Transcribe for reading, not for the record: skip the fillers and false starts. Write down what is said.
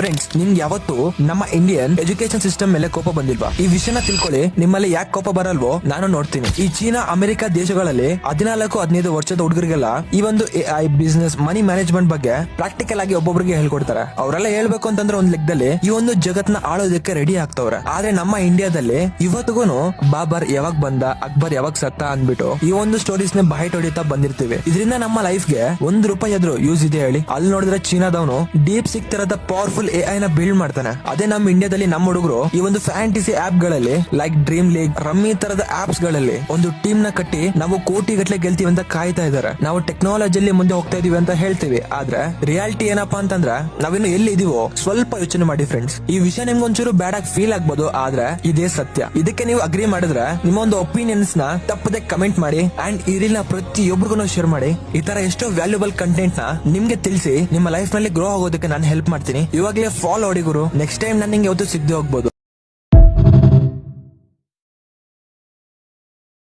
Friends, ನಿಮ್ಗೆ ಯಾವತ್ತು ನಮ್ಮ ಇಂಡಿಯನ್ ಎಜುಕೇಶನ್ ಸಿಸ್ಟಮ್ ಮೇಲೆ ಕೋಪ ಬಂದಿಲ್ವಾ? ಈ ವಿಷಯನ ತಿಳ್ಕೊಳ್ಳಿ. ನಿಮ್ಮಲ್ಲಿ ಯಾಕೆ ಕೋಪ ಬರಲ್ವೋ ನಾನು ನೋಡ್ತೀನಿ. ಈ ಚೀನಾ, ಅಮೆರಿಕ ದೇಶಗಳಲ್ಲಿ 14-15 ವರ್ಷದ ಹುಡುಗರಿಗೆಲ್ಲ ಈ ಒಂದು AI, ಬಿಸ್ನೆಸ್, ಮನಿ ಮ್ಯಾನೇಜ್ಮೆಂಟ್ ಬಗ್ಗೆ ಪ್ರಾಕ್ಟಿಕಲ್ ಆಗಿ ಒಬ್ಬೊಬ್ಬರಿಗೆ ಹೇಳ್ಕೊಡ್ತಾರೆ. ಅವರೆಲ್ಲ ಹೇಳ್ಬೇಕು ಅಂತಂದ್ರೆ ಒಂದ್ ಲೆಕ್ಕದಲ್ಲಿ ಈ ಒಂದು ಜಗತ್ನ ಆಳೋದಕ್ಕೆ ರೆಡಿ ಆಗ್ತವ್ರೆ. ಆದ್ರೆ ನಮ್ಮ ಇಂಡಿಯಾದಲ್ಲಿ ಇವತ್ತಿಗೂ ಬಾಬರ್ ಯಾವಾಗ ಬಂದ, ಅಕ್ಬರ್ ಯಾವಾಗ ಸತ್ತ ಅಂದ್ಬಿಟ್ಟು ಈ ಒಂದು ಸ್ಟೋರೀಸ್ ನ ಬಾಯಿ ಹೊಡಿತಾ ಬಂದಿರ್ತೀವಿ. ಇದರಿಂದ ನಮ್ಮ ಲೈಫ್ ಗೆ ₹1 ಆದ್ರೂ ಯೂಸ್ ಇದೆ ಹೇಳಿ? ಅಲ್ಲಿ ನೋಡಿದ್ರೆ ಚೀನಾದವನು ಡೀಪ್ ಸಿಕ್ ತರದ ಪವರ್ಫುಲ್ AI ನ ಬಿಲ್ಡ್ ಮಾಡ್ತಾನೆ. ಅದೇ ನಮ್ಮ ಇಂಡಿಯಾದಲ್ಲಿ ನಮ್ಮ ಹುಡುಗರು ಈ ಒಂದು ಫ್ಯಾಂಟಸಿ ಆಪ್ ಗಳಲ್ಲಿ ಲೈಕ್ ಡ್ರೀಮ್ ಲೀಗ್, ರಮ್ಮಿ ತರದ ಆಪ್ಸ್ ಗಳಲ್ಲಿ ಒಂದು ಟೀಮ್ ನ ಕಟ್ಟಿ ನಾವು ಕೋಟಿ ಗಟ್ಲೆ ಗೆಲ್ತೀವಿ ಅಂತ ಕಾಯ್ತಾ ಇದಾರೆ. ನಾವು ಟೆಕ್ನಾಲಜಿಯಲ್ಲಿ ಮುಂದೆ ಹೋಗ್ತಾ ಇದೀವಿ ಅಂತ ಹೇಳ್ತೀವಿ, ಆದ್ರೆ ರಿಯಾಲಿಟಿ ಏನಪ್ಪಾ ಅಂತಂದ್ರೆ ನಾವಿನ್ನು ಎಲ್ಲಿ ಇದೀವೋ ಸ್ವಲ್ಪ ಯೋಚನೆ ಮಾಡಿ ಫ್ರೆಂಡ್ಸ್. ಈ ವಿಷಯ ನಿಮ್ಗೆ ಒಂಚೂರು ಬ್ಯಾಡ್ ಆಗಿ ಫೀಲ್ ಆಗ್ಬೋದು, ಆದ್ರೆ ಇದೇ ಸತ್ಯ. ಇದಕ್ಕೆ ನೀವು ಅಗ್ರಿ ಮಾಡಿದ್ರೆ ನಿಮ್ಮ ಒಂದು ಒಪಿನಿಯನ್ಸ್ ನ ತಪ್ಪದೆ ಕಮೆಂಟ್ ಮಾಡಿ ಅಂಡ್ ಈ ರೀಲ್ ನ ಪ್ರತಿಯೊಬ್ಬರಿಗೂ ಶೇರ್ ಮಾಡಿ. ಈ ತರ ಎಷ್ಟೋ ವ್ಯಾಲ್ಯೂಬಲ್ ಕಂಟೆಂಟ್ ನ ನಿಮ್ಗೆ ತಿಳಿಸಿ ನಿಮ್ಮ ಲೈಫ್ ನಲ್ಲಿ ಗ್ರೋ ಆಗೋದಕ್ಕೆ ನಾನು ಹೆಲ್ಪ್ ಮಾಡ್ತೀನಿ. ಇವಾಗಲೇ ಫಾಲೋ ಹೊಡಿ ಗುರು. ನೆಕ್ಸ್ಟ್ ಟೈಮ್ ನಾನು ನಿಂಗೆ ಯಾವತ್ತೂ ಸಿಗದೆ ಹೋಗ್ಬೋದು.